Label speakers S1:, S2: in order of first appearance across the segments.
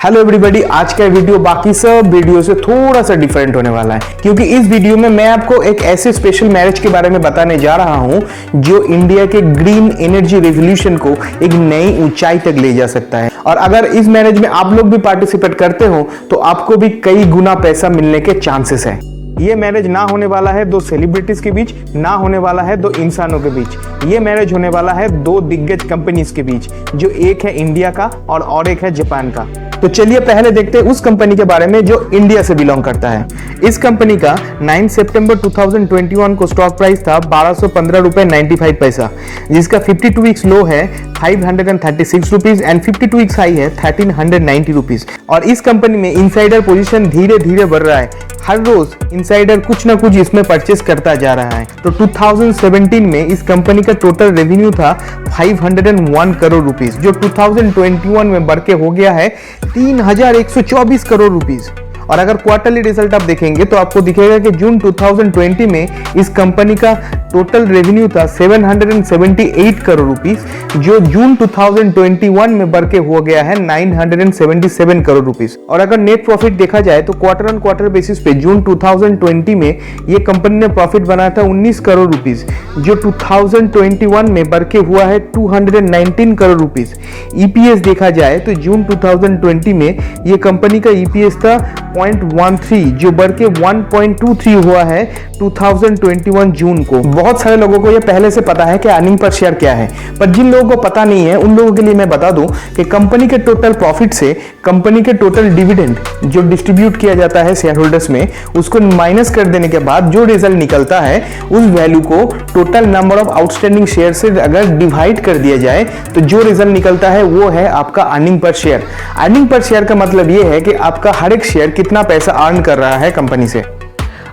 S1: Hello everybody, आज का video बाकी सब वीडियो से थोड़ा सा डिफरेंट होने वाला है क्योंकि इस वीडियो में मैं आपको एक ऐसे स्पेशल मैरिज के बारे में बताने जा रहा हूं जो इंडिया के ग्रीन एनर्जी रेवोल्यूशन को एक नई ऊंचाई तक ले जा सकता है। और अगर इस मैरिज में आप लोग भी पार्टिसिपेट करते हो तो आपको भी कई गुना पैसा मिलने के चांसेस है। ये मैरिज ना होने वाला है दो सेलिब्रिटीज के बीच, ना होने वाला है दो इंसानों के बीच। ये मैरिज होने वाला है दो दिग्गज कंपनीज के बीच, जो एक है इंडिया का और एक है जापान का। तो चलिए पहले देखते हैं उस कंपनी के बारे में जो इंडिया से बिलोंग करता है। इस कंपनी का 9 सितंबर 2021 को स्टॉक प्राइस था 1215 रुपए 95 पैसा, जिसका 52 वीक्स लो है 536 रुपीज एंड 52 वीक्स हाई है 1390 रुपीज। और इस कंपनी में इनसाइडर पोजीशन धीरे धीरे बढ़ रहा है। हर रोज इनसाइडर कुछ ना कुछ इसमें परचेस करता जा रहा है। तो 2017 में इस कंपनी का टोटल रेवेन्यू था 501 करोड़ रुपीस, जो 2021 में बढ़ के हो गया है 3124 करोड़ रुपीस। और अगर क्वार्टरली रिजल्ट आप देखेंगे तो आपको दिखेगा कि जून 2020 में इस कंपनी का टोटल रेवेन्यू था 778 करोड़ रुपीस, जो जून 2021 में बढ़ के हो गया है 977 करोड़ रुपीस। और अगर नेट प्रॉफिट देखा जाए तो क्वार्टर ऑन क्वार्टर बेसिस पे जून 2020 में ये कंपनी ने प्रॉफिट बनाया था 19 करोड़ रुपीस, जो 2021 में बढ़ के हुआ है 219 करोड़ रुपीस। ईपीएस देखा जाए तो जून 2020 में ये कंपनी का ईपीएस था 0.13, जो बढ़ के 1.23 हुआ है 2021 जून को। बहुत सारे लोगों को ये पहले से पता है कि अर्निंग पर शेयर क्या है, पर जिन लोगों को पता नहीं है उन लोगों के लिए मैं बता दूं कि कंपनी के टोटल प्रॉफिट से कंपनी के टोटल डिविडेंड जो डिस्ट्रीब्यूट किया जाता है शेयर होल्डर्स में, उसको माइनस कर देने के बाद जो रिजल्ट निकलता है उस वैल्यू को total number of outstanding share से अगर डिवाइड कर दिया जाए तो जो रिजल्ट निकलता है वो है आपका earning per share. Earning per share का मतलब ये है कि आपका हर एक शेयर कितना पैसा अर्न कर रहा है कंपनी से।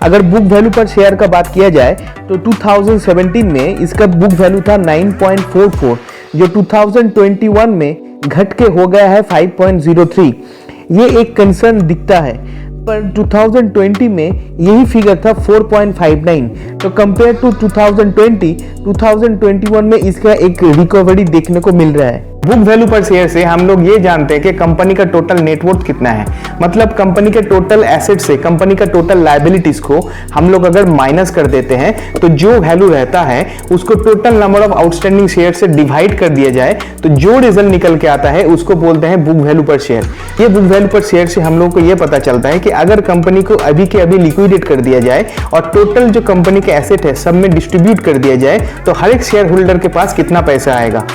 S1: अगर बुक वैल्यू पर शेयर का बात किया जाए तो 2017 में इसका बुक वैल्यू था 9.44, जो 2021 में घट के हो गया है 5.03। ये एक कंसर्न दिखता है, पर 2020 में यही फिगर था 4.59। तो कंपेयर टू 2021 में इसका एक रिकवरी देखने को मिल रहा है। बुक वैल्यू पर शेयर से हम लोग ये जानते हैं कि कंपनी का टोटल नेटवर्थ कितना है, मतलब कंपनी के टोटल एसेट से कंपनी का टोटल लायबिलिटीज को हम लोग अगर माइनस कर देते हैं तो जो वैल्यू रहता है उसको total number of outstanding share से डिवाइड कर दिया जाए तो जो रिजल्ट निकल के आता है उसको बोलते हैं बुक वैल्यू पर शेयर। ये बुक वैल्यू पर शेयर से हम लोग को ये पता चलता है कि अगर कंपनी को अभी के अभी लिक्विडेट कर दिया जाए और टोटल जो कंपनी के एसेट है सब में डिस्ट्रीब्यूट कर दिया जाए तो हर एक शेयर होल्डर के पास कितना पैसा आएगा।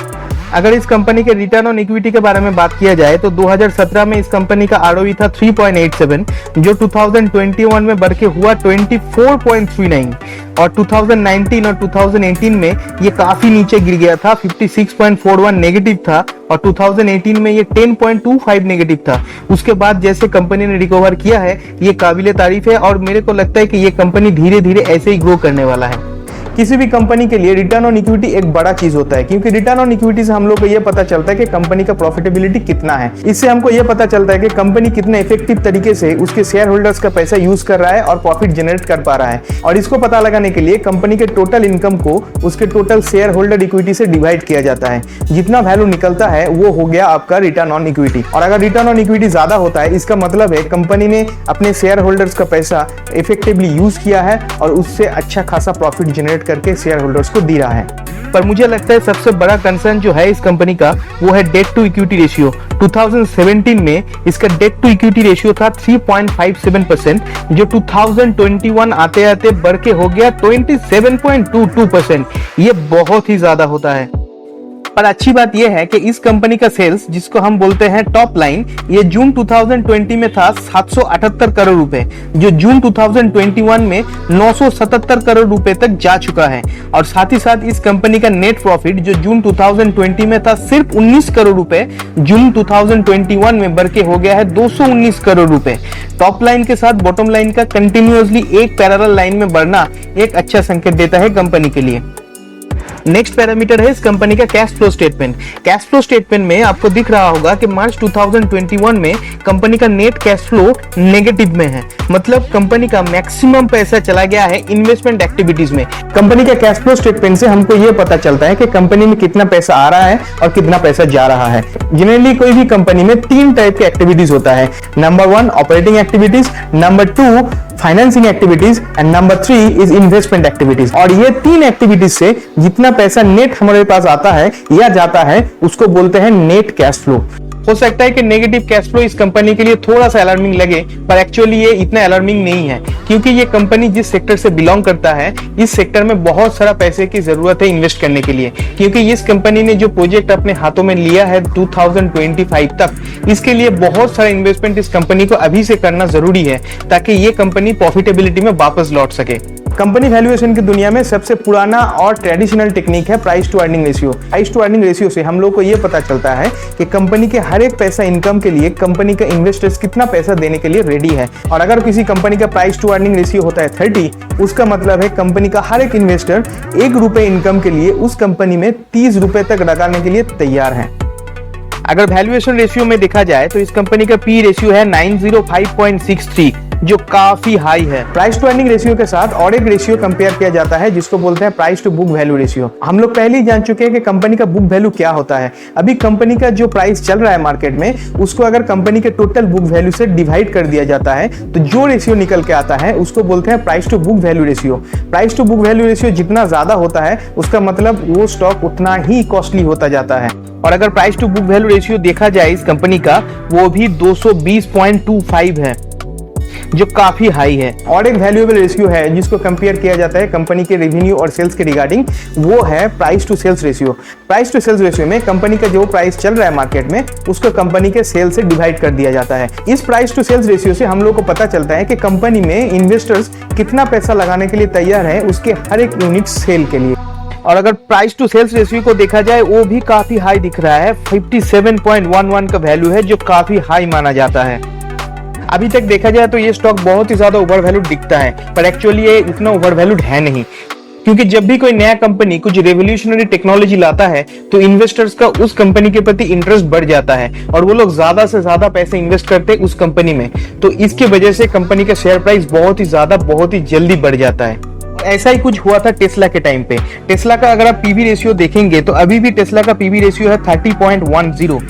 S1: अगर इस कंपनी के रिटर्न ऑन इक्विटी के बारे में बात किया जाए तो 2017 में इस कंपनी का आरओई था 3.87, जो 2021 में बढ़ के हुआ 24.39। और 2019 और 2018 में ये काफी नीचे गिर गया था, 56.41 नेगेटिव था और 2018 में ये 10.25 नेगेटिव था। उसके बाद जैसे कंपनी ने रिकवर किया है ये काबिले तारीफ है और मेरे को लगता है कि ये कंपनी धीरे धीरे ऐसे ही ग्रो करने वाला है। किसी भी कंपनी के लिए रिटर्न ऑन इक्विटी एक बड़ा चीज होता है, क्योंकि रिटर्न ऑन इक्विटी से हम लोग को यह पता चलता है कि कंपनी का प्रॉफिटेबिलिटी कितना है। इससे हमको यह पता चलता है कि कंपनी कितने इफेक्टिव तरीके से उसके शेयर होल्डर्स का पैसा यूज कर रहा है और प्रॉफिट जनरेट कर पा रहा है। और इसको पता लगाने के लिए कंपनी के टोटल इनकम को उसके टोटल शेयर होल्डर इक्विटी से डिवाइड किया जाता है। जितना वैल्यू निकलता है वो हो गया आपका रिटर्न ऑन इक्विटी। और अगर रिटर्न ऑन इक्विटी ज्यादा होता है इसका मतलब है कंपनी ने अपने शेयर होल्डर्स का पैसा इफेक्टिवली यूज किया है और उससे अच्छा खासा प्रॉफिट जनरेट करके शेयर होल्डर्स को दे रहा है। पर मुझे लगता है सबसे बड़ा कंसर्न जो है इस कंपनी का वो है डेट टू इक्विटी रेशियो। 2017 में इसका डेट टू इक्विटी रेशियो था 3.57%, जो 2021 आते आते बढ़ के हो गया 27.22%। ये बहुत ही ज्यादा होता है। पर अच्छी बात यह है कि इस कंपनी का सेल्स जिसको हम बोलते हैं टॉप लाइन, ये जून 2020 में था 778 करोड़ रुपए, जो जून 2021 में 977 करोड़ रुपए तक जा चुका है। और साथ ही साथ इस कंपनी का नेट प्रॉफिट जो जून 2020 में था सिर्फ 19 करोड़ रुपए, जून 2021 में बढ़ के हो गया है 219 करोड़ रुपए। टॉप लाइन के साथ बॉटम लाइन का कंटिन्यूअसली एक पैरेलल लाइन में बढ़ना एक अच्छा संकेत देता है कंपनी के लिए। नेक्स्ट पैरामीटर है इस कंपनी का cash flow statement. Cash flow statement में आपको दिख रहा होगा कि मार्च 2021 में कंपनी का नेट कैश फ्लो नेगेटिव में है, मतलब कंपनी का मैक्सिमम पैसा चला गया है इन्वेस्टमेंट एक्टिविटीज में। कंपनी का कैश फ्लो स्टेटमेंट से हमको यह पता चलता है कि कंपनी में कितना पैसा आ रहा है और कितना पैसा जा रहा है। जनरली कोई भी कंपनी में 3 टाइप के एक्टिविटीज होता है। Number 1 operating activities, number 2 financing activities and number 3 is investment activities. और ये 3 एक्टिविटीज से जितना पैसा नेट हमारे पास आता है या जाता है उसको बोलते हैं नेट कैश फ्लो। हो सकता है कि नेगेटिव कैश फ्लो इस कंपनी के लिए थोड़ा सा अलार्मिंग लगे, पर एक्चुअली ये इतना अलार्मिंग नहीं है, क्योंकि ये कंपनी जिस सेक्टर से बिलोंग करता है इस सेक्टर में बहुत सारा पैसे की जरूरत है इन्वेस्ट करने के लिए। क्योंकि इस कंपनी ने जो प्रोजेक्ट अपने हाथों में लिया है 2025 तक, इसके लिए बहुत सारा इन्वेस्टमेंट इस कंपनी को अभी से करना जरूरी है ताकि ये कंपनी प्रॉफिटेबिलिटी में वापस लौट सके। कंपनी वैल्यूएशन की दुनिया में सबसे पुराना और ट्रेडिशनल टेक्निक है price to earning ratio. Price to earning ratio से हम लोग को यह पता चलता है कि कंपनी के हर एक पैसा इनकम के लिए कंपनी का इन्वेस्टर्स कितना पैसा देने के लिए रेडी है। और अगर किसी कंपनी का प्राइस टू अर्निंग रेशियो होता है 30, उसका मतलब है कंपनी का हर एक इन्वेस्टर 1 रुपए इनकम के लिए उस कंपनी में 30 रुपए तक लगाने के लिए तैयार है। अगर वैल्यूएशन रेशियो में देखा जाए तो इस कंपनी का पी रेशियो है 905.63, जो काफी हाई है। प्राइस टू अर्निंग रेशियो के साथ और एक रेशियो कंपेयर किया जाता है जिसको बोलते हैं price to book value ratio. हम लोग पहले ही जान चुके हैं कि कंपनी का बुक वैल्यू क्या होता है। अभी कंपनी का जो प्राइस चल रहा है मार्केट में उसको अगर कंपनी के टोटल बुक वैल्यू से डिवाइड कर दिया जाता है तो जो रेशियो निकल के आता है उसको बोलते हैं price to book value ratio. Price to book value ratio जितना ज्यादा होता है उसका मतलब वो स्टॉक उतना ही कॉस्टली होता जाता है। और अगर price to book value ratio देखा जाए इस कंपनी का, वो भी 220.25 है, जो काफी हाई है। और एक वैल्यूएबल रेशियो है जिसको कंपेयर किया जाता है कंपनी के रेवेन्यू और सेल्स के रिगार्डिंग, वो है price to sales ratio. Price to sales ratio में कंपनी का जो प्राइस चल रहा है मार्केट में उसको कंपनी के सेल से डिवाइड कर दिया जाता है। इस प्राइस टू सेल्स रेशियो से हम लोग को पता चलता है कि कंपनी में इन्वेस्टर्स कितना पैसा लगाने के लिए तैयार है उसके हर एक यूनिट सेल के लिए। और अगर प्राइस टू सेल्स रेशियो को देखा जाए वो भी काफी हाई दिख रहा है, 57.11 का वैल्यू है, जो काफी हाई माना जाता है। अभी तक देखा जाए तो ये स्टॉक बहुत ही ज्यादा ओवर वैल्यूड दिखता है, पर एक्चुअली ये उतना ओवर वैल्यूड है नहीं। क्योंकि जब भी कोई नया कंपनी कुछ रेवोल्यूशनरी टेक्नोलॉजी लाता है तो इन्वेस्टर्स का उस कंपनी के प्रति इंटरेस्ट बढ़ जाता है और वो लोग ज्यादा से ज्यादा पैसे इन्वेस्ट करते हैं उस कंपनी में। तो इसकी वजह से कंपनी का शेयर प्राइस बहुत ही जल्दी बढ़ जाता है। ऐसा ही कुछ हुआ था टेस्ला के टाइम पे। टेस्ला का अगर आप पीवी रेशियो देखेंगे तो अभी भी टेस्ला का पीवी रेशियो है 30.10।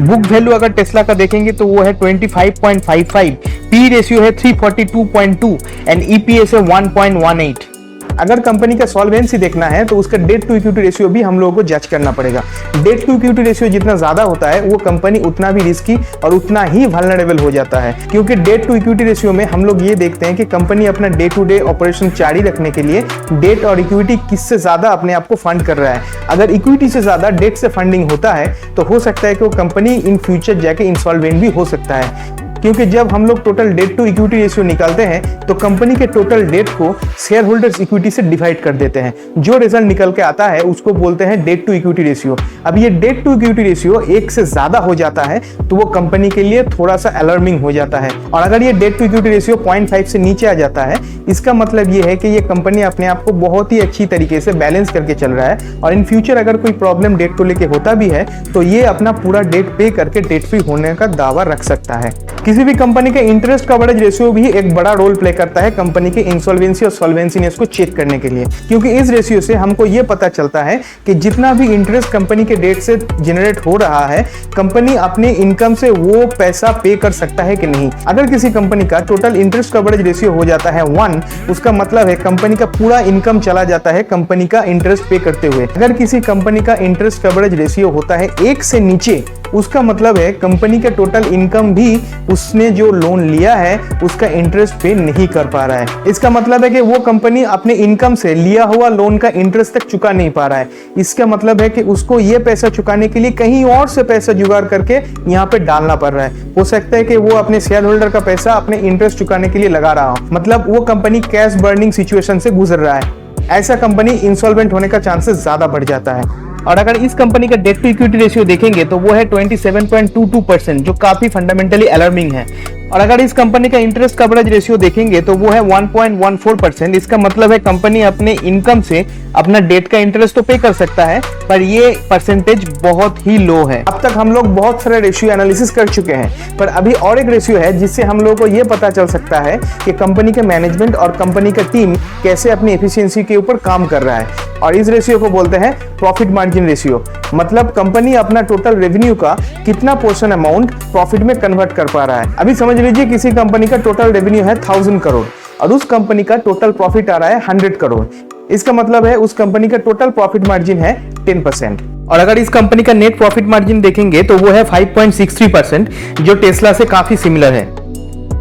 S1: बुक वैल्यू अगर टेस्ला का देखेंगे तो वो है 25.55, पी रेशियो है 342.2 एंड ईपीएस है 1.18। अगर कंपनी का सॉल्वेंसी देखना है तो उसका डेट टू इक्विटी रेशियो भी हम लोगों को जज करना पड़ेगा। डेट टू इक्विटी रेशियो जितना ज्यादा होता है वो कंपनी उतना भी रिस्की और उतना ही वल्नरेबल हो जाता है। क्योंकि डेट टू इक्विटी रेशियो में हम लोग ये देखते हैं कि कंपनी अपना डे टू डे ऑपरेशन जारी रखने के लिए डेट और इक्विटी किससे ज्यादा अपने आप को फंड कर रहा है। अगर इक्विटी से ज्यादा डेट से फंडिंग होता है तो हो सकता है कि वो कंपनी इन फ्यूचर जाके इंसॉल्वेंट भी हो सकता है। क्योंकि जब हम लोग total debt to equity ratio निकालते हैं तो कंपनी के टोटल डेट को शेयर होल्डर्स इक्विटी से डिवाइड कर देते हैं। जो रिजल्ट निकल के आता है उसको बोलते हैं डेट टू इक्विटी रेशियो। अब ये डेट टू इक्विटी रेशियो 1 से ज्यादा हो जाता है तो वो कंपनी के लिए थोड़ा सा अलार्मिंग हो जाता है। और अगर ये डेट टू इक्विटी रेशियो 0.5 से नीचे आ जाता है, इसका मतलब ये है कि ये कंपनी अपने आप को बहुत ही अच्छी तरीके से बैलेंस करके चल रहा है और इन फ्यूचर अगर कोई प्रॉब्लम डेट को लेके होता भी है तो ये अपना पूरा डेट पे करके डेट फ्री होने का दावा रख सकता है। किसी भी कंपनी के इंटरेस्ट कवरेज रेशियो भी एक बड़ा रोल प्ले करता है कंपनी के इंसॉल्वेंसी और सॉल्वेंसीनेस को चेक करने के लिए। क्योंकि इस रेशियो से हमको ये पता चलता है कि जितना भी इंटरेस्ट कंपनी के डेट से जनरेट हो रहा है, कंपनी अपने इनकम से वो पैसा पे कर सकता है कि नहीं। अगर किसी कंपनी का टोटल इंटरेस्ट कवरेज रेशियो हो जाता है 1, उसका मतलब है कंपनी का पूरा इनकम चला जाता है कंपनी का इंटरेस्ट पे करते हुए। अगर किसी कंपनी का इंटरेस्ट कवरेज रेशियो होता है 1 से नीचे, उसका मतलब है कंपनी का टोटल इनकम भी उसने जो लोन लिया है उसका इंटरेस्ट पे नहीं कर पा रहा है। इसका मतलब है कि वो कंपनी अपने इनकम से लिया हुआ लोन का इंटरेस्ट तक चुका नहीं पा रहा है। इसका मतलब है कि उसको ये पैसा चुकाने के लिए कहीं और से पैसा जुगाड़ करके यहाँ पे डालना पड़ रहा है। हो सकता है कि वो अपने शेयर होल्डर का पैसा अपने इंटरेस्ट चुकाने के लिए लगा रहा हो, मतलब वो कंपनी कैश बर्निंग सिचुएशन से गुजर रहा है। ऐसा कंपनी इंसॉल्वेंट होने का चांसेस ज्यादा बढ़ जाता है। और अगर इस कंपनी का डेट टू इक्विटी रेशियो देखेंगे तो वो है 27.22%, जो काफी फंडामेंटली अलार्मिंग है। और अगर इस कंपनी का इंटरेस्ट कवरेज रेशियो देखेंगे तो वो है 1.14%। इसका मतलब है कंपनी अपने इनकम से अपना डेट का इंटरेस्ट तो पे कर सकता है, पर ये परसेंटेज बहुत ही लो है। अब तक हम लोग बहुत सारे रेशियो एनालिसिस कर चुके हैं, पर अभी और एक रेशियो है जिससे हम लोगों को ये पता चल सकता है कि कंपनी के मैनेजमेंट और कंपनी का टीम कैसे अपनी एफिशिएंसी के ऊपर काम कर रहा है, और इस रेशियो को बोलते हैं प्रॉफिट मार्जिन रेशियो। मतलब कंपनी अपना टोटल रेवेन्यू का कितना पोर्शन अमाउंट प्रॉफिट में कन्वर्ट कर पा रहा है। अभी समझ लीजिए किसी कंपनी का टोटल रेवेन्यू है 1000 करोड़ और उस कंपनी का टोटल प्रॉफिट आ रहा है 100 करोड़। इसका मतलब है उस कंपनी का टोटल प्रॉफिट मार्जिन है 10%। और अगर इस कंपनी का नेट प्रॉफिट मार्जिन देखेंगे तो वो है 5.63%, जो टेस्ला से काफी सिमिलर है।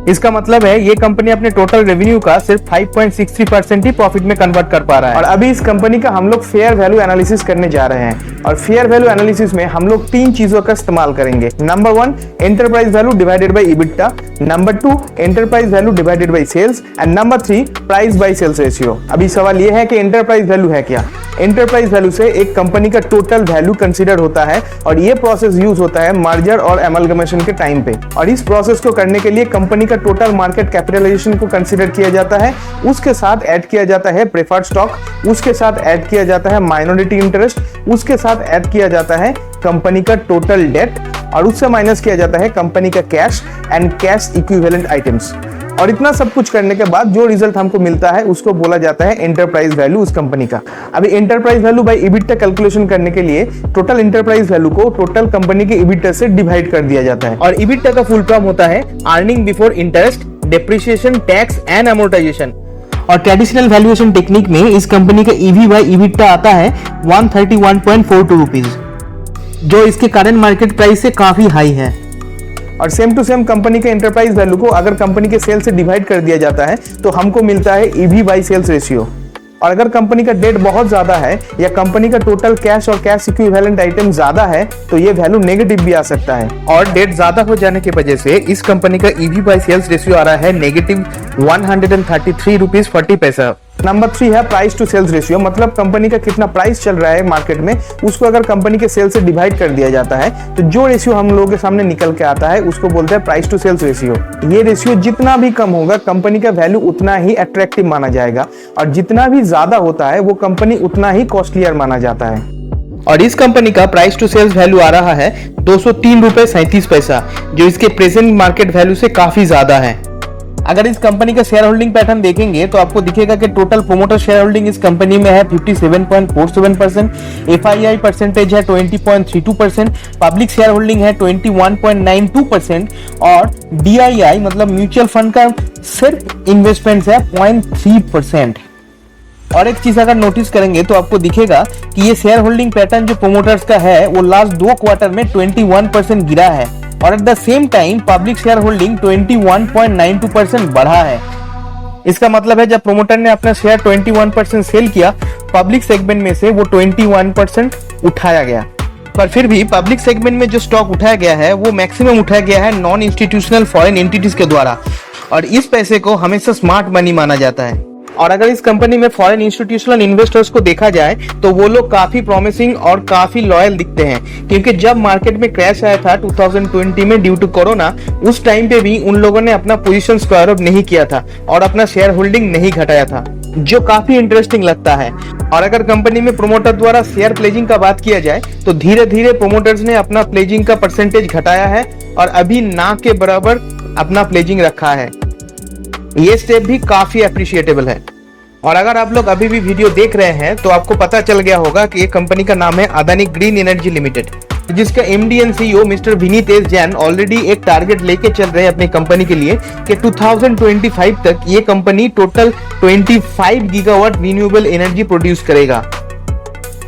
S1: इसका मतलब है ये कंपनी अपने टोटल रेवेन्यू का सिर्फ 5.63% ही प्रॉफिट में कन्वर्ट कर पा रहा है। और अभी इस कंपनी का हम लोग फेयर वैल्यू एनालिसिस करने जा रहे हैं, और फेयर वैल्यू एनालिसिस में हम लोग 3 चीजों का इस्तेमाल करेंगे। Number 1 enterprise value divided by EBITDA, number 2 enterprise value divided by sales, and number 3 price by sales ratio. अभी सवाल ये है कि एंटरप्राइज वैल्यू है क्या। एंटरप्राइज वैल्यू से एक कंपनी का टोटल वैल्यू कंसीडर होता है, और ये प्रोसेस यूज होता है मर्जर और एमलगमेशन के टाइम पे। और इस प्रोसेस को करने के लिए कंपनी का टोटल मार्केट कैपिटलाइजेशन को कंसीडर किया जाता है, उसके साथ ऐड किया जाता है प्रेफर्ड स्टॉक, उसके साथ ऐड किया जाता है माइनॉरिटी इंटरेस्ट, उसके साथ ऐड किया जाता है कंपनी का टोटल डेट, और उससे माइनस किया जाता है कंपनी का cash and cash equivalent items. और इतना सब कुछ करने के बाद जो रिजल्ट हमको मिलता है उसको बोला जाता है एंटरप्राइज वैल्यू उस कंपनी का। अभी enterprise value by EBITDA calculation करने के लिए टोटल एंटरप्राइज वैल्यू को टोटल कंपनी के इबिटा से डिवाइड कर दिया जाता है, और इबिटा का फुल फॉर्म होता है earning before interest, depreciation, tax and amortisation. और ट्रेडिशनल वैल्यूएशन टेक्निक में इस कंपनी का ईवी बाय इबिटा आता है 131.42 रुपीज, जो इसके करंट मार्केट प्राइस से काफी हाई है। और सेम टू सेम कंपनी के एंटरप्राइज वैल्यू को अगर कंपनी के सेल से डिवाइड कर दिया जाता है तो हमको मिलता है ईवी बाय सेल्स रेशियो। और अगर कंपनी का डेट बहुत ज्यादा है या कंपनी का टोटल कैश और कैश इक्विवेलेंट आइटम ज्यादा है तो ये वैल्यू नेगेटिव भी आ सकता है। और डेट ज्यादा हो जाने की वजह से इस कंपनी का ईवी बाय सेल्स रेशियो आ रहा है नेगेटिव 133 रुपीज 40 पैसा। नंबर 3 है प्राइस टू सेल्स रेशियो, मतलब कंपनी का कितना प्राइस चल रहा है मार्केट में, उसको अगर कंपनी के सेल से डिवाइड कर दिया जाता है तो जो रेशियो हम लोगों के सामने निकल के आता है उसको बोलते हैं प्राइस टू सेल्स रेशियो। ये रेशियो जितना भी कम होगा कंपनी का वैल्यू उतना ही अट्रैक्टिव माना जाएगा, और जितना भी ज्यादा होता है वो कंपनी उतना ही कॉस्टलियर माना जाता है। और इस कंपनी का प्राइस टू सेल्स वैल्यू आ रहा है 203 रुपए 37 पैसा, जो इसके प्रेजेंट मार्केट वैल्यू से काफी ज्यादा है। अगर इस कंपनी का शेयर होल्डिंग पैटर्न देखेंगे तो आपको दिखेगा कि टोटल प्रोमोटर शेयर होल्डिंग इस कंपनी में है 57.47%, एफआईआई परसेंटेज है 20.32%, पब्लिक शेयर होल्डिंग है 21.92%, और डीआईआई मतलब म्यूचुअल फंड का सिर्फ इन्वेस्टमेंट है 0.3%। और एक चीज अगर नोटिस करेंगे तो आपको दिखेगा कि ये शेयर होल्डिंग पैटर्न जो प्रोमोटर्स का है वो लास्ट 2 क्वार्टर में 21% गिरा है, और at the same time public share holding 21.92% बढ़ा है। इसका मतलब है जब प्रोमोटर ने अपना शेयर 21% सेल किया, पब्लिक सेगमेंट में से वो 21% उठाया गया। पर फिर भी पब्लिक सेगमेंट में जो स्टॉक उठाया गया है वो मैक्सिमम उठाया गया है नॉन इंस्टीट्यूशनल फॉरेन एंटिटीज के द्वारा, और इस पैसे को हमेशा स्मार्ट मनी माना जाता है। और अगर इस कंपनी में फॉरेन इंस्टीट्यूशनल इन्वेस्टर्स को देखा जाए तो वो लोग काफी प्रॉमिसिंग और काफी लॉयल दिखते हैं, क्योंकि जब मार्केट में क्रैश आया था 2020 में ड्यू टू कोरोना, उस टाइम पे भी उन लोगों ने अपना पोजीशन स्क्वायर अप नहीं किया था और अपना शेयर होल्डिंग नहीं घटाया था, जो काफी इंटरेस्टिंग लगता है। और अगर कंपनी में प्रोमोटर द्वारा शेयर प्लेजिंग का बात किया जाए तो धीरे धीरे प्रोमोटर्स ने अपना प्लेजिंग का परसेंटेज घटाया है और अभी ना के बराबर अपना प्लेजिंग रखा है। ये स्टेप भी काफी अप्रिशिएटेबल है। और अगर आप लोग अभी भी वीडियो देख रहे हैं तो आपको पता चल गया होगा कि ये कंपनी का नाम है अदानी ग्रीन एनर्जी लिमिटेड, जिसका MD and CEO mister Vineet S Jain already एक टारगेट लेके चल रहे हैं अपनी कंपनी के लिए कि 2025 तक ये company total 25 gigawatt renewable energy produce करेगा।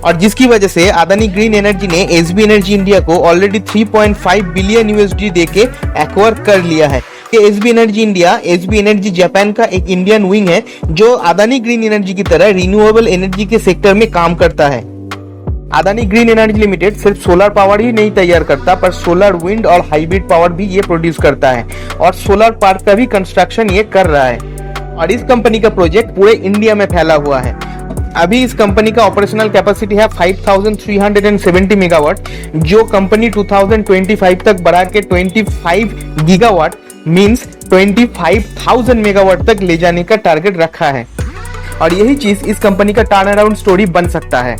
S1: और जिसकी वजह से अदानी ग्रीन एनर्जी ने एसबी एनर्जी इंडिया को ऑलरेडी 3.5 बिलियन यूएसडी देके एक्वायर कर लिया है। SB energy India SB energy Japan का एक इंडियन विंग है जो अदानी ग्रीन एनर्जी की तरह रिन्यूएबल एनर्जी के सेक्टर में काम करता है। अदानी ग्रीन एनर्जी लिमिटेड सिर्फ सोलर पावर ही नहीं तैयार करता, पर सोलर, विंड और हाइब्रिड पावर भी ये प्रोड्यूस करता है, और सोलर पार्क का भी कंस्ट्रक्शन ये कर रहा है। और इस कंपनी का प्रोजेक्ट पूरे इंडिया में फैला हुआ है। अभी इस कंपनी का ऑपरेशनल कैपेसिटी है 5370 मेगावाट, जो कंपनी 2025 तक बढ़ा के 25 गीगावाट मींस 25,000 मेगावाट तक ले जाने का टारगेट रखा है। और यही चीज इस कंपनी का टर्न अराउंड स्टोरी बन सकता है।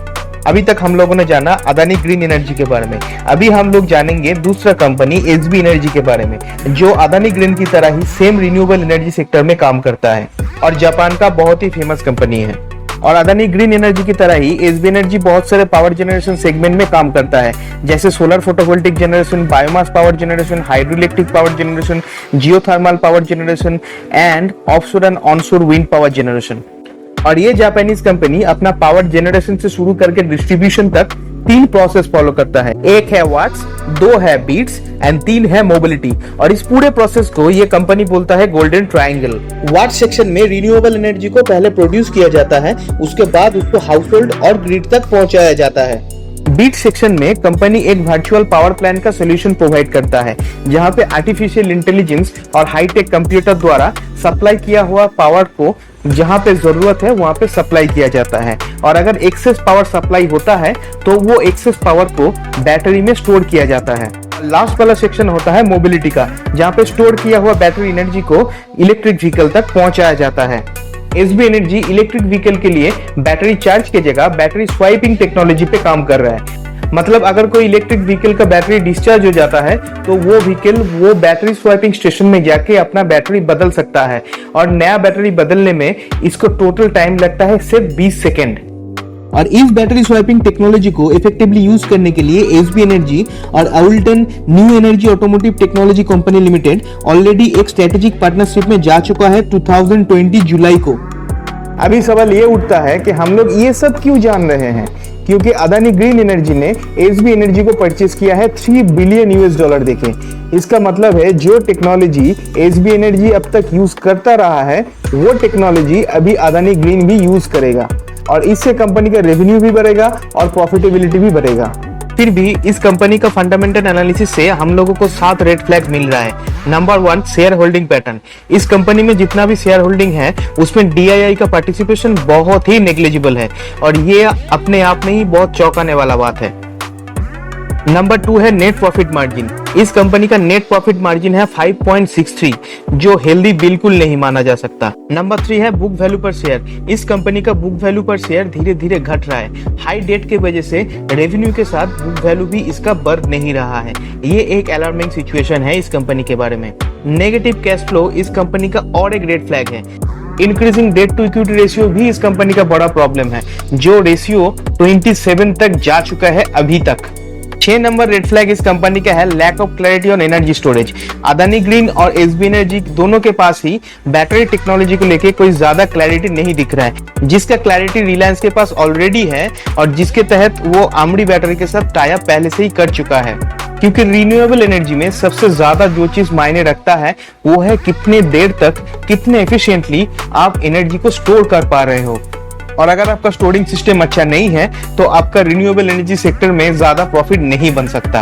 S1: अभी तक हम लोगों ने जाना अदानी ग्रीन एनर्जी के बारे में, अभी हम लोग जानेंगे दूसरा कंपनी एसबी एनर्जी के बारे में, जो अदानी ग्रीन की तरह ही सेम रिन्यूएबल एनर्जी सेक्टर में काम करता है और जापान का बहुत ही फेमस कंपनी है। और अदानी ग्रीन एनर्जी की तरह ही एसबी एनर्जी बहुत सारे पावर जनरेशन सेगमेंट में काम करता है, जैसे solar photovoltaic generation, biomass power generation, hydro electric power generation, geothermal power generation and offshore and onshore wind power generation. और ये जापानीज कंपनी अपना पावर जनरेशन से शुरू करके डिस्ट्रीब्यूशन तक 3 प्रोसेस फॉलो करता है। एक है वाट्स, 2 है बीट्स एंड 3 है मोबिलिटी। और इस पूरे प्रोसेस को ये कंपनी बोलता है गोल्डन ट्रायंगल। वाट सेक्शन में रिन्यूएबल एनर्जी को पहले प्रोड्यूस किया जाता है, उसके बाद उसको हाउस होल्ड और ग्रिड तक पहुंचाया जाता है। बीट सेक्शन में कंपनी एक वर्चुअल पावर प्लांट का सोल्यूशन प्रोवाइड करता है, जहां पे आर्टिफिशियल इंटेलिजेंस और हाईटेक कंप्यूटर द्वारा सप्लाई किया हुआ पावर को जहां पे जरूरत है वहां पे सप्लाई किया जाता है। और अगर एक्सेस पावर सप्लाई होता है तो वो एक्सेस पावर को बैटरी में स्टोर किया जाता है। लास्ट वाला सेक्शन होता है मोबिलिटी का, जहां पे स्टोर किया हुआ बैटरी एनर्जी को इलेक्ट्रिक व्हीकल तक पहुंचाया जाता है। एसबी एनर्जी इलेक्ट्रिक व्हीकल के लिए बैटरी चार्ज की जगह बैटरी स्वाइपिंग टेक्नोलॉजी पे काम कर रहा है। मतलब अगर कोई इलेक्ट्रिक व्हीकल का बैटरी डिस्चार्ज हो जाता है तो वो व्हीकल वो बैटरी स्वाइपिंग स्टेशन में जाके अपना बैटरी बदल सकता है, और नया बैटरी बदलने में इसको टोटल टाइम लगता है सिर्फ 20 सेकेंड। और इस बैटरी स्वैपिंग टेक्नोलॉजी को इफेक्टिवली यूज करने के लिए एसबी एनर्जी और Alton new energy automotive technology company limited already एक स्ट्रेटेजिक पार्टनरशिप में जा चुका है 2020 जुलाई को। अभी सवाल ये उठता है कि हम लोग ये सब क्यों जान रहे हैं, क्योंकि अदानी ग्रीन एनर्जी ने एसबी एनर्जी को परचेज किया है $3 बिलियन US। देखें, इसका मतलब है जो टेक्नोलॉजी एसबी एनर्जी अब तक यूज करता रहा है वो टेक्नोलॉजी अभी अदानी ग्रीन भी यूज करेगा, और इससे कंपनी का रेवेन्यू भी बढ़ेगा और प्रॉफिटेबिलिटी भी बढ़ेगा। फिर भी इस कंपनी का फंडामेंटल एनालिसिस से हम लोगों को 7 रेड फ्लैग मिल रहा है। Number 1, share holding pattern. इस कंपनी में जितना भी शेयर होल्डिंग है उसमें डीआईआई का पार्टिसिपेशन बहुत ही नेग्लिजिबल है, और ये अपने आप में ही बहुत चौंकाने वाला बात है। नंबर 2 है नेट प्रॉफिट मार्जिन। इस कंपनी का नेट प्रॉफिट मार्जिन है 5.63, जो हेल्दी बिल्कुल नहीं माना जा सकता। नंबर 3 है बुक वैल्यू पर शेयर। इस कंपनी का बुक वैल्यू पर शेयर धीरे धीरे घट रहा है। हाई डेट के वजह से रेवेन्यू के साथ बुक वैल्यू भी इसका बढ़ नहीं रहा है। ये एक अलार्मिंग सिचुएशन है इस कंपनी के बारे में। नेगेटिव कैश फ्लो इस कंपनी का और एक रेड फ्लैग है। Increasing debt to equity ratio भी इस कंपनी का बड़ा प्रॉब्लम है, जो रेशियो 27 तक जा चुका है अभी तक। 6 नंबर रेड फ्लैग इस कंपनी का है lack of clarity on energy storage. Adani Green और एसबी एनर्जी दोनों के पास ही बैटरी टेक्नोलॉजी को लेके कोई ज्यादा क्लैरिटी नहीं दिख रहा है, जिसका क्लैरिटी रिलायंस के पास ऑलरेडी है, और जिसके तहत वो आमड़ी बैटरी के साथ टाई अप पहले से ही कर चुका है। क्योंकि रिन्यूएबल एनर्जी में सबसे ज्यादा जो चीज मायने रखता है वो है कितने देर तक, कितने एफिशिएंटली आप एनर्जी को स्टोर कर पा रहे हो। और अगर आपका स्टोरिंग सिस्टम अच्छा नहीं है तो आपका रिन्यूएबल एनर्जी सेक्टर में ज्यादा प्रॉफिट नहीं बन सकता।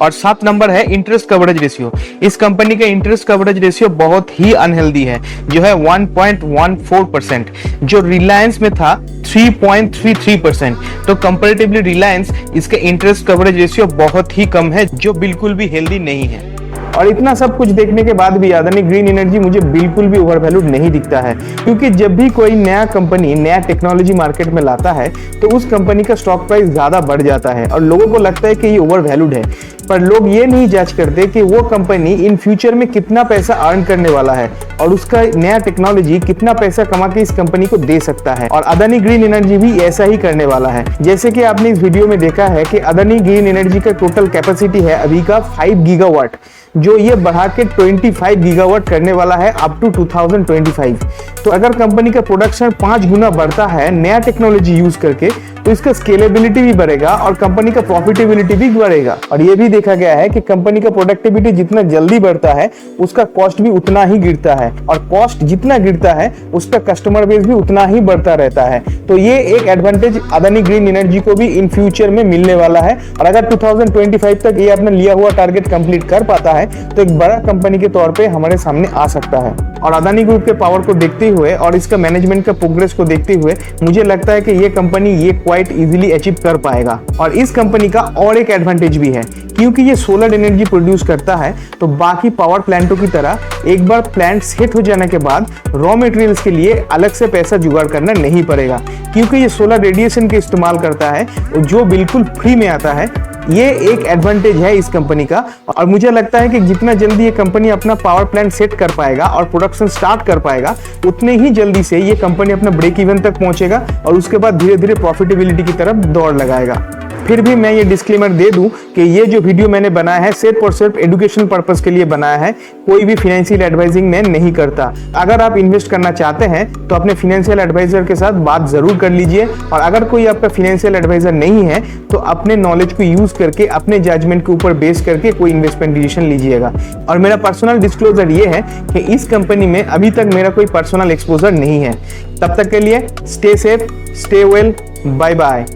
S1: और 7 नंबर है इंटरेस्ट कवरेज रेशियो। इस कंपनी का इंटरेस्ट कवरेज रेशियो बहुत ही अनहेल्दी है, जो है 1.14%, जो रिलायंस में था 3.33%। तो कंपैरेटिवली रिलायंस इसका इंटरेस्ट कवरेज रेशियो बहुत ही कम है, जो बिल्कुल भी हेल्दी नहीं है। और इतना सब कुछ देखने के बाद भी अदानी ग्रीन एनर्जी मुझे बिल्कुल भी ओवर वैल्यूड नहीं दिखता है, क्योंकि जब भी कोई नया कंपनी नया टेक्नोलॉजी मार्केट में लाता है तो उस कंपनी का स्टॉक प्राइस ज्यादा बढ़ जाता है और लोगों को लगता है कि ये ओवर वैल्यूड है। पर लोग ये नहीं जज करते कि वो कंपनी इन फ्यूचर में कितना पैसा अर्न करने वाला है और उसका नया टेक्नोलॉजी कितना पैसा कमा के इस कंपनी को दे सकता है। और अदानी ग्रीन एनर्जी भी ऐसा ही करने वाला है। जैसे कि आपने इस वीडियो में देखा है कि अदानी ग्रीन एनर्जी का टोटल कैपेसिटी है अभी का 5 गीगावाट, जो ये बढ़ा के 25 गीगावाट करने वाला है अप टू 2025। तो अगर कंपनी का प्रोडक्शन 5 गुना बढ़ता है नया टेक्नोलॉजी यूज करके, तो इसका स्केलेबिलिटी भी बढ़ेगा और कंपनी का प्रॉफिटेबिलिटी भी बढ़ेगा। और ये भी देखा गया है कि कंपनी का प्रोडक्टिविटी जितना जल्दी बढ़ता है उसका कॉस्ट भी उतना ही गिरता है, और कॉस्ट जितना गिरता है उसका कस्टमर बेस भी उतना ही बढ़ता रहता है। तो ये एक एडवांटेज अदानी ग्रीन एनर्जी को भी इन फ्यूचर में मिलने वाला है। और अगर 2025 तक ये अपना लिया हुआ टारगेट कंप्लीट कर पाता है है तो एक बड़ा कंपनी के तौर पे हमारे सामने आ सकता है। और अदानी ग्रुप के पावर को देखते हुए और इसका मैनेजमेंट का प्रोग्रेस को देखते हुए मुझे लगता है कि ये कंपनी ये क्वाइट इजीली अचीव कर पाएगा। और इस कंपनी का और एक एडवांटेज भी है, क्योंकि ये सोलर एनर्जी प्रोड्यूस करता है तो बाकी पावर प्लांटों की तरह एक बार प्लांट सेट हो जाने के बाद रॉ मटेरियल्स के लिए अलग से पैसा जुगाड़ करना नहीं पड़ेगा, क्योंकि ये सोलर रेडिएशन के इस्तेमाल करता है जो बिल्कुल फ्री में आता है। ये एक एडवांटेज है इस कंपनी का। और मुझे लगता है कि जितना जल्दी ये कंपनी अपना पावर प्लांट सेट कर पाएगा और प्रोडक्शन स्टार्ट कर पाएगा, उतने ही जल्दी से ये कंपनी अपना ब्रेक इवन तक पहुंचेगा और उसके बाद धीरे धीरे प्रॉफिटेबिलिटी की तरफ दौड़ लगाएगा। फिर भी मैं ये डिस्क्लेमर दे दूं कि ये जो वीडियो मैंने बनाया है सिर्फ और सिर्फ एजुकेशन पर्पस के लिए बनाया है, कोई भी फाइनेंशियल एडवाइजिंग मैं नहीं करता। अगर आप इन्वेस्ट करना चाहते हैं तो अपने फाइनेंशियल एडवाइजर के साथ बात जरूर कर लीजिए, और अगर कोई आपका फाइनेंशियल एडवाइजर नहीं है तो अपने नॉलेज को यूज करके अपने जजमेंट के ऊपर बेस करके कोई इन्वेस्टमेंट डिसीजन लीजिएगा। और मेरा पर्सनल डिस्क्लोजर ये है कि इस कंपनी में अभी तक मेरा कोई पर्सनल एक्सपोजर नहीं है। तब तक के लिए stay safe, stay well, bye bye.